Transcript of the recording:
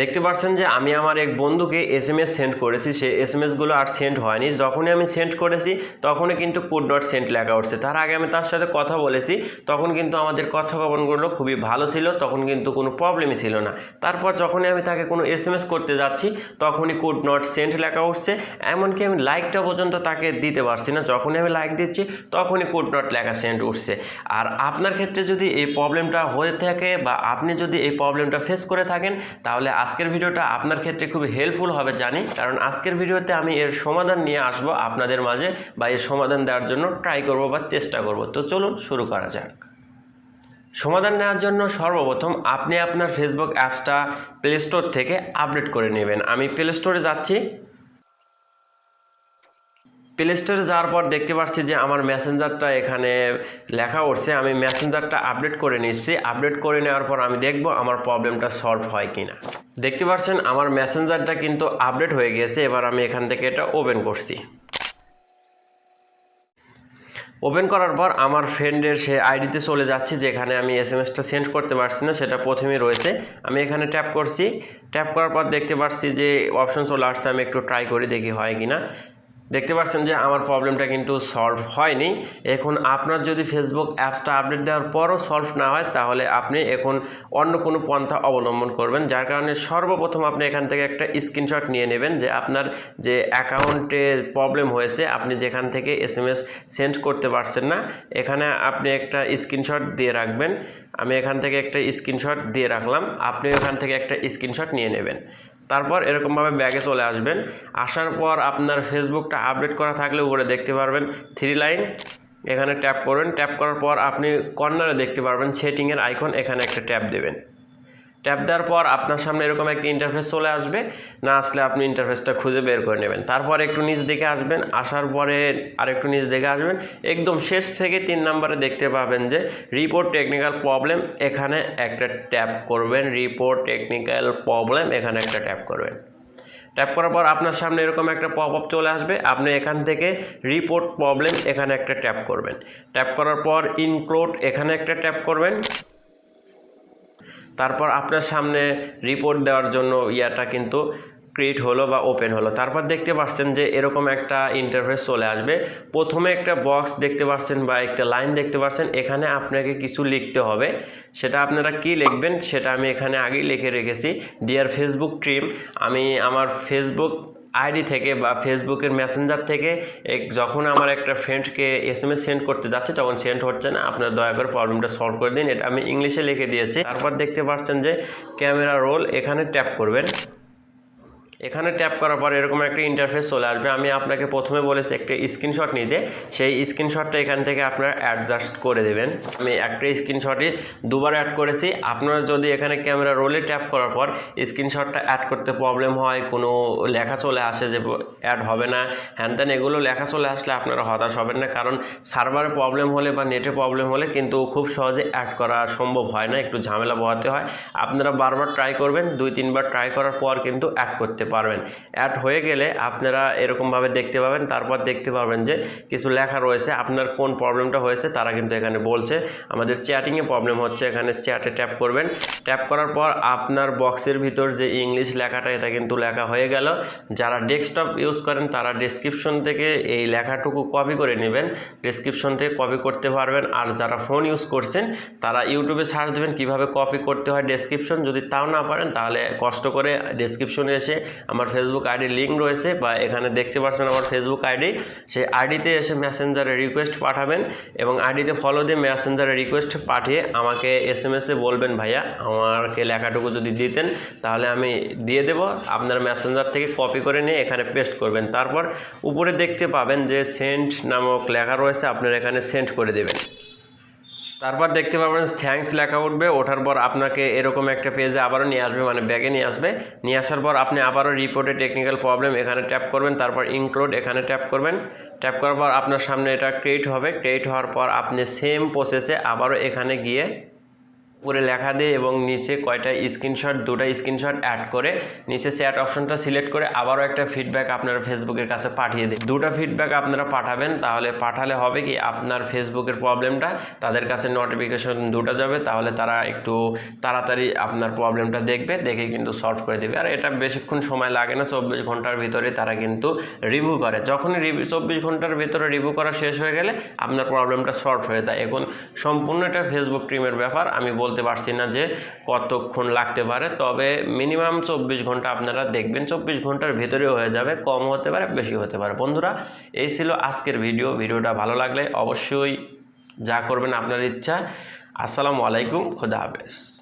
দেখতে পাচ্ছেন যে আমি আমার এক বন্ধুকে এসএমএস সেন্ড করেছি, সে এসএমএসগুলো আর সেন্ড হয়নি। যখনই আমি সেন্ড করেছি তখনই কিন্তু কুড নট সেন্ড লেখা উঠছে। তার আগে আমি তার সাথে কথা বলেছি, তখন কিন্তু আমাদের কথোপকথনগুলো খুবই ভালো ছিল, তখন কিন্তু কোনো প্রবলেমই ছিল না। তারপর যখনই আমি তাকে কোনো এসএমএস করতে যাচ্ছি তখনই কুড নট সেন্ড লেখা উঠছে, এমনকি আমি লাইকটা পর্যন্ত তাকে দিতে পারছি না। যখনই আমি লাইক দিচ্ছি তখনই কুড নট লেখা সেন্ড উঠছে। আর আপনার ক্ষেত্রে যদি এই প্রবলেমটা হয়ে থাকে বা আপনি যদি এই প্রবলেমটা ফেস করে থাকেন, তাহলে আজকের ভিডিওটা আপনার ক্ষেত্রে খুবই হেল্পফুল হবে জানি, কারণ আজকের ভিডিওতে আমি এর সমাধান নিয়ে আসব আপনাদের মাঝে, বা এর সমাধান দেওয়ার জন্য ট্রাই করব বা চেষ্টা করব। তো চলুন শুরু করা যাক। সমাধান নেওয়ার জন্য সর্বপ্রথম আপনি আপনার ফেসবুক অ্যাপসটা প্লে স্টোর থেকে আপডেট করে নেবেন। আমি প্লে স্টোরে যাচ্ছি। প্লে স্টোরে যাওয়ার পর দেখতে পাচ্ছি যে আমার মেসেঞ্জারটা এখানে লেখা উঠছে। আমি মেসেঞ্জারটা আপডেট করে নিচ্ছি। আপডেট করে নেওয়ার পর আমি দেখব আমার প্রবলেমটা সলভ হয় কিনা। দেখতে পাচ্ছেন আমার মেসেঞ্জারটা কিন্তু আপডেট হয়ে গেছে। এবার আমি এখান থেকে এটা ওপেন করছি। ওপেন করার পর আমার ফ্রেন্ডের সে আইডিতে চলে যাচ্ছি, যেখানে আমি এসএমএসটা সেন্ড করতে পারছি না, সেটা প্রথমেই রয়েছে। আমি এখানে ট্যাপ করছি। ট্যাপ করার পর দেখতে পাচ্ছি যে অপশন চলে আসছে। আমি একটু ট্রাই করে দেখি হয় কিনা। দেখতে পাচ্ছেন যে আমার প্রবলেমটা কিন্তু সলভ হয়নি। এখন আপনার যদি ফেসবুক অ্যাপসটা আপডেট দেওয়ার পরও সলভ না হয়, তাহলে আপনি এখন অন্য কোনো পন্থা অবলম্বন করবেন, যার কারণে সর্বপ্রথম আপনি এখান থেকে একটা স্ক্রিনশট নিয়ে নেবেন যে আপনার যে অ্যাকাউন্টে প্রবলেম হয়েছে, আপনি যেখান থেকে এসএমএস সেন্ড করতে পারছেন না, এখানে আপনি একটা স্ক্রিনশট দিয়ে রাখবেন। আমি এখান থেকে একটা স্ক্রিনশট দিয়ে রাখলাম, আপনি এখান থেকে একটা স্ক্রিনশট নিয়ে নেবেন। তারপর এরকমভাবে ব্যাগে চলে আসবেন। আসার পর আপনার ফেসবুকটা আপডেট করা থাকলে উপরে দেখতে পারবেন 3 লাইন, এখানে ট্যাপ করবেন। ট্যাপ করার পর আপনি কর্নারে দেখতে পারবেন সেটিংয়ের আইকন, এখানে একটা ট্যাপ দেবেন। ট্যাপ দেওয়ার পর আপনার সামনে এরকম একটা ইন্টারফেস চলে আসবে। না আসলে আপনি ইন্টারফেসটা খুঁজে বের করে নেবেন। তারপর একটু নিচ দিকে আসবেন, আসার পরে আরেকটু নিচ দিকে আসবেন। একদম শেষ থেকে 3 নম্বরে দেখতে পাবেন যে রিপোর্ট টেকনিক্যাল প্রবলেম, এখানে একটা ট্যাপ করবেন। রিপোর্ট টেকনিক্যাল প্রবলেম, এখানে একটা ট্যাপ করবেন। ট্যাপ করার পর আপনার সামনে এরকম একটা পপ আপ চলে আসবে। আপনি এখান থেকে রিপোর্ট প্রবলেম, এখানে একটা ট্যাপ করবেন। ট্যাপ করার পর ইনক্লুড, এখানে একটা ট্যাপ করবেন। তারপর আপনার সামনে রিপোর্ট দেওয়ার জন্য ইয়াটা কিন্তু ক্রিয়েট হলো বা ওপেন হলো। তারপর দেখতে পাচ্ছেন যে এরকম একটা ইন্টারফেস চলে আসবে। প্রথমে একটা বক্স দেখতে পাচ্ছেন বা একটা লাইন দেখতে পাচ্ছেন, এখানে আপনাকে কিছু লিখতে হবে। সেটা আপনারা কি লিখবেন সেটা আমি এখানে আগেই লিখে রেখেছি। ডিয়ার ফেসবুক টিম, আমি আমার ফেসবুক আইডি থেকে বা ফেসবুকের মেসেঞ্জার থেকে যখন আমার একটা ফ্রেন্ডকে এসএমএস সেন্ড করতে যাচ্ছে তখন সেন্ড হচ্ছে না, আপনারা দয়া করে প্রবলেমটা সলভ করে দিন। এটা আমি ইংলিশে লিখে দিয়েছি। তারপর দেখতে পাচ্ছেন যে ক্যামেরা রোল, এখানে ট্যাপ করবেন। এখানে ট্যাপ করার পর এরকম একটা ইন্টারফেস চলে আসবে। আমি আপনাকে প্রথমে বলেছি একটা স্ক্রিনশট নিতে, সেই স্ক্রিনশটটা এখান থেকে আপনারা অ্যাডজাস্ট করে দেবেন। আমি একটা স্ক্রিনশটই দুবার অ্যাড করেছি। আপনারা যদি এখানে ক্যামেরা রোলে ট্যাপ করার পর স্ক্রিনশটটা অ্যাড করতে প্রবলেম হয়, কোনো লেখা চলে আসে যে অ্যাড হবে না, হ্যান ত্যান এগুলো লেখা চলে আসলে আপনারা হতাশ হবেন না, কারণ সার্ভারে প্রবলেম হলে বা নেটে প্রবলেম হলে কিন্তু খুব সহজে অ্যাড করা সম্ভব হয় না, একটু ঝামেলা পোহাতে হয়। আপনারা বারবার ট্রাই করবেন, 2-3 বার ট্রাই করার পর কিন্তু অ্যাড করতে পারবেন। অ্যাড হয়ে গেলে আপনারা এরকমভাবে দেখতে পাবেন। তারপর দেখতে পাবেন যে কিছু লেখা রয়েছে, আপনার কোন প্রবলেমটা হয়েছে তারা কিন্তু এখানে বলছে। আমাদের চ্যাটিংয়ে প্রবলেম হচ্ছে, এখানে চ্যাটে ট্যাপ করবেন। ট্যাপ করার পর আপনার বক্সের ভিতর যে ইংলিশ লেখাটা, এটা কিন্তু লেখা হয়ে গেল। যারা ডেস্কটপ ইউজ করেন তারা ডেসক্রিপশন থেকে এই লেখাটুকু কপি করে নেবেন, ডেসক্রিপশন থেকে কপি করতে পারবেন। আর যারা ফোন ইউজ করছেন তারা ইউটিউবে সার্চ দেবেন কিভাবে কপি করতে হয় ডেসক্রিপশন। যদি তাও না পারেন তাহলে কষ্ট করে ডেসক্রিপশনে এসে আমার ফেসবুক আইডি লিঙ্ক রয়েছে, বা এখানে দেখতে পাচ্ছেন আমার ফেসবুক আইডি, সেই আইডিতে এসে মেসেঞ্জারে রিকোয়েস্ট পাঠাবেন এবং আইডিতে ফলো দিয়ে মেসেঞ্জারে রিকোয়েস্ট পাঠিয়ে আমাকে এসএমএসে বলবেন ভাইয়া আমাকে লেখাটুকু যদি দিতেন তাহলে আমি দিয়ে দেব। আপনার মেসেঞ্জার থেকে কপি করে নিয়ে এখানে পেস্ট করবেন। তারপর উপরে দেখতে পাবেন যে সেন্ড নামক লেখা রয়েছে, আপনারা এখানে সেন্ড করে দেবেন। তারপর দেখতে পাবেন থ্যাঙ্কস লেখা উঠবে। ওঠার পর আপনাকে এরকম একটা পেজে আবারও নিয়ে আসবে, মানে ব্যাগে নিয়ে আসবে। নিয়ে আসার পর আপনি আবারও রিপোর্টে টেকনিক্যাল প্রবলেম, এখানে ট্যাপ করবেন। তারপর ইনক্লুড, এখানে ট্যাপ করবেন। ট্যাপ করার পর আপনার সামনে এটা ক্রিয়েট হবে। ক্রিয়েট হওয়ার পর আপনি সেম প্রসেসে আবারও এখানে গিয়ে উপরে লেখা দিয়ে এবং নিচে কয়টা স্ক্রিনশট, দুটা স্ক্রিনশট অ্যাড করে নিচে চ্যাট অপশনটা সিলেক্ট করে আবারও একটা ফিডব্যাক আপনারা ফেসবুকের কাছে পাঠিয়ে দিন। দুটা ফিডব্যাক আপনারা পাঠাবেন, তাহলে পাঠালে হবে কি আপনার ফেসবুকের প্রবলেমটা তাদের কাছে নোটিফিকেশন দুটো যাবে, তাহলে তারা একটু তাড়াতাড়ি আপনার প্রবলেমটা দেখবে, দেখে কিন্তু সলভ করে দেবে। আর এটা বেশিক্ষণ সময় লাগে না, 24 ঘন্টার ভিতরে তারা কিন্তু রিভিউ করে। যখনই 24 ঘন্টার ভিতরে রিভিউ করা শেষ হয়ে গেলে আপনার প্রবলেমটা সলভ হয়ে যায়। এখন সম্পূর্ণ এটা ফেসবুক টিমের ব্যাপার, আমি বলতে পারছি না যে কতক্ষণ লাগতে পারে, তবে মিনিমাম 24 ঘন্টা আপনারা দেখবেন। 24 ঘন্টার ভিতরেও হয়ে যাবে, কম হতে পারে বেশি হতে পারে। বন্ধুরা, এই ছিল আজকের ভিডিওটা ভালো লাগলে অবশ্যই যা করবেন আপনার ইচ্ছা। আসসালামু আলাইকুম, খোদা হাফেজ।